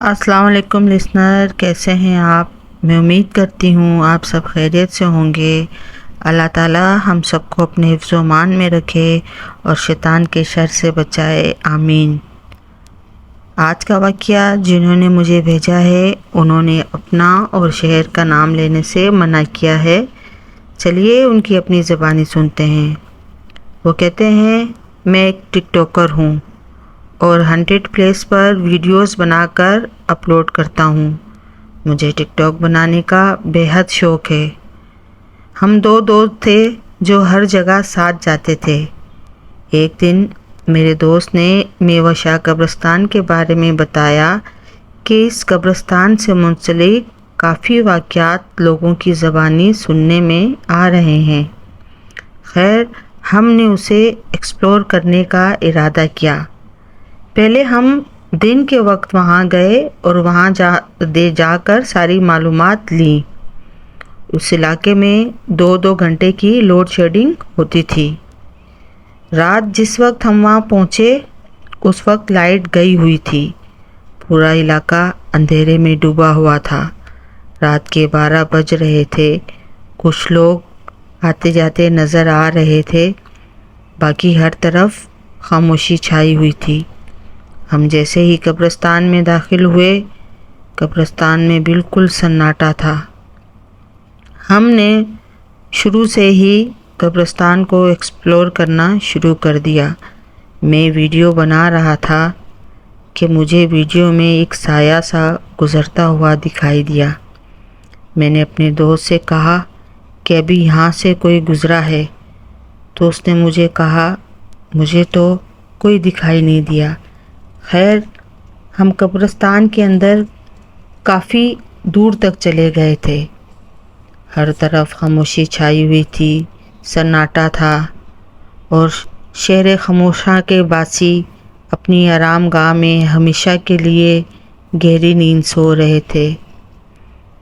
अस्सलाम वालेकुम लिसनर, कैसे हैं आप। मैं उम्मीद करती हूँ आप सब खैरियत से होंगे। अल्लाह ताला हम सबको अपने हिफ्ज़ व मान में रखे और शैतान के शर से बचाए, आमीन। आज का वाक़या जिन्होंने मुझे भेजा है उन्होंने अपना और शहर का नाम लेने से मना किया है। चलिए उनकी अपनी ज़बानी सुनते हैं। वो कहते हैं, मैं एक टिकटॉकर हूँ और 100 प्लेस पर वीडियोस बनाकर अपलोड करता हूँ। मुझे टिकटॉक बनाने का बेहद शौक़ है। हम दो दोस्त थे जो हर जगह साथ जाते थे। एक दिन मेरे दोस्त ने मेवाशा कब्रिस्तान के बारे में बताया कि इस कब्रिस्तान से मुंसलिक काफ़ी वाक़यात लोगों की ज़बानी सुनने में आ रहे हैं। खैर, हमने उसे एक्सप्लोर करने का इरादा किया। पहले हम दिन के वक्त वहाँ गए और वहाँ जाकर सारी मालूमात ली। उस इलाके में 2-2 घंटे की लोड शेडिंग होती थी। रात जिस वक्त हम वहाँ पहुँचे उस वक्त लाइट गई हुई थी। पूरा इलाका अंधेरे में डूबा हुआ था। रात के 12 बज रहे थे। कुछ लोग आते जाते नज़र आ रहे थे, बाकी हर तरफ खामोशी छाई हुई थी। हम जैसे ही कब्रिस्तान में दाखिल हुए, कब्रिस्तान में बिल्कुल सन्नाटा था। हमने शुरू से ही कब्रिस्तान को एक्सप्लोर करना शुरू कर दिया। मैं वीडियो बना रहा था कि मुझे वीडियो में एक साया सा गुज़रता हुआ दिखाई दिया। मैंने अपने दोस्त से कहा कि अभी यहाँ से कोई गुज़रा है, तो उसने मुझे कहा मुझे तो कोई दिखाई नहीं दिया। खैर, हम कब्रिस्तान के अंदर काफ़ी दूर तक चले गए थे। हर तरफ खामोशी छाई हुई थी, सन्नाटा था और शहर खामोशा के बासी अपनी आराम गाह में हमेशा के लिए गहरी नींद सो रहे थे।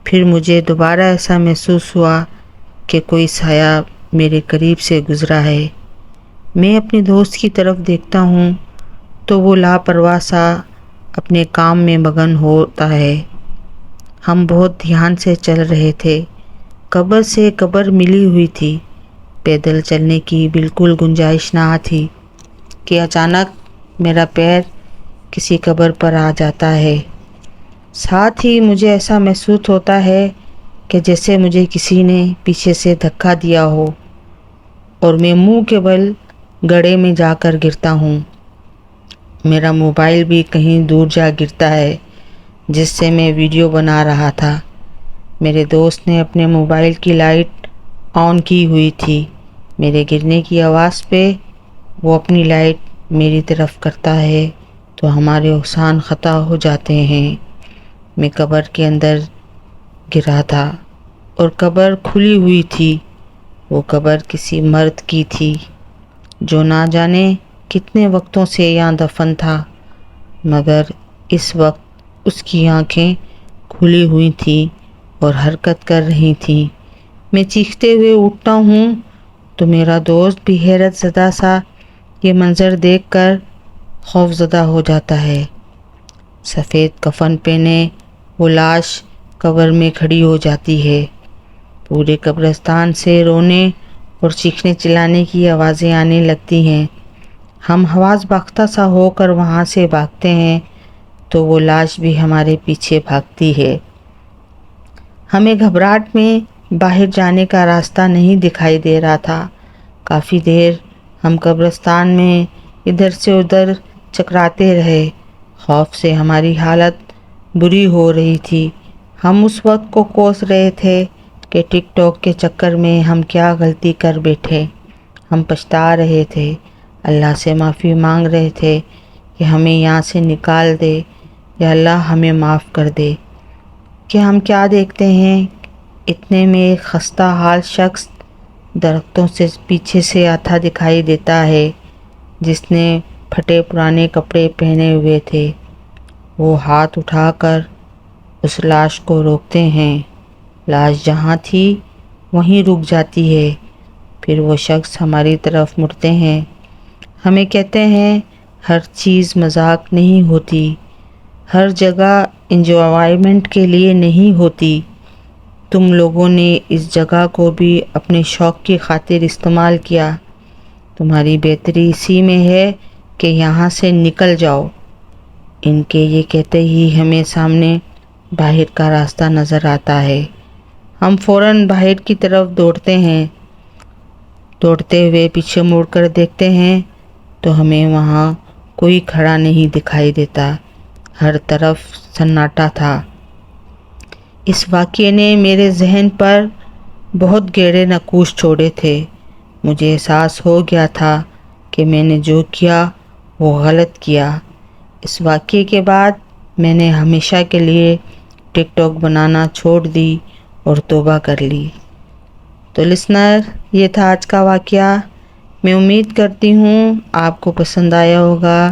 फिर मुझे दोबारा ऐसा महसूस हुआ कि कोई साया मेरे करीब से गुज़रा है। मैं अपने दोस्त की तरफ देखता हूँ तो वो लापरवाह सा अपने काम में मगन होता है। हम बहुत ध्यान से चल रहे थे। कब्र से कब्र मिली हुई थी। पैदल चलने की बिल्कुल गुंजाइश ना थी कि अचानक मेरा पैर किसी कब्र पर आ जाता है। साथ ही मुझे ऐसा महसूस होता है कि जैसे मुझे किसी ने पीछे से धक्का दिया हो और मैं मुंह के बल गड्ढे में जाकर गिरता हूँ। मेरा मोबाइल भी कहीं दूर जा गिरता है जिससे मैं वीडियो बना रहा था। मेरे दोस्त ने अपने मोबाइल की लाइट ऑन की हुई थी। मेरे गिरने की आवाज़ पे वो अपनी लाइट मेरी तरफ करता है तो हमारे औसान ख़ता हो जाते हैं। मैं कब्र के अंदर गिरा था और कब्र खुली हुई थी। वो कब्र किसी मर्द की थी जो ना जाने कितने वक्तों से यहाँ दफन था, मगर इस वक्त उसकी आंखें खुली हुई थी और हरकत कर रही थी। मैं चीखते हुए उठता हूँ तो मेरा दोस्त भी हैरत ज़दा सा ये मंज़र देखकर खौफज़दा हो जाता है। सफ़ेद कफन पहने वो लाश कब्र में खड़ी हो जाती है। पूरे कब्रिस्तान से रोने और चीखने चिल्लाने की आवाज़ें आने लगती हैं। हम हवास बाख्ता सा होकर वहाँ से भागते हैं तो वो लाश भी हमारे पीछे भागती है। हमें घबराहट में बाहर जाने का रास्ता नहीं दिखाई दे रहा था। काफ़ी देर हम कब्रिस्तान में इधर से उधर चकराते रहे। खौफ से हमारी हालत बुरी हो रही थी। हम उस वक्त को कोस रहे थे कि टिकटॉक के चक्कर में हम क्या गलती कर बैठे। हम पछता रहे थे, अल्लाह से माफ़ी मांग रहे थे कि हमें यहाँ से निकाल दे या अल्लाह हमें माफ़ कर दे। कि हम क्या देखते हैं, इतने में एक खस्ता हाल शख्स दरख्तों से पीछे से आता दिखाई देता है जिसने फटे पुराने कपड़े पहने हुए थे। वो हाथ उठाकर उस लाश को रोकते हैं। लाश जहाँ थी वहीं रुक जाती है। फिर वो शख्स हमारी तरफ मुड़ते हैं। हमें कहते हैं हर चीज़ मजाक नहीं होती, ہر جگہ انجوائمنٹ کے لیے نہیں ہوتی. تم لوگوں نے اس جگہ کو بھی اپنے شوق کی خاطر استعمال کیا. تمہاری بہتری اسی میں ہے کہ یہاں سے نکل جاؤ. ان کے یہ کہتے ہی ہمیں سامنے باہر کا راستہ نظر آتا ہے. ہم فوراً باہر کی طرف دوڑتے ہیں. دوڑتے ہوئے پیچھے مڑ کر دیکھتے ہیں تو ہمیں وہاں کوئی کھڑا نہیں دکھائی دیتا. ہر طرف سناٹا تھا. اس واقعے نے میرے ذہن پر بہت گہرے نقوش چھوڑے تھے. مجھے احساس ہو گیا تھا کہ میں نے جو کیا وہ غلط کیا. اس واقعے کے بعد میں نے ہمیشہ کے لیے ٹک ٹاک بنانا چھوڑ دی اور توبہ کر لی. تو لسنر، یہ تھا آج کا واقعہ. میں امید کرتی ہوں آپ کو پسند آیا ہوگا.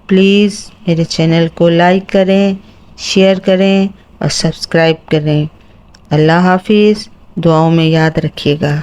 پلیز میرے چینل کو لائک کریں، شیئر کریں اور سبسکرائب کریں. اللہ حافظ. دعاؤں میں یاد رکھیے گا.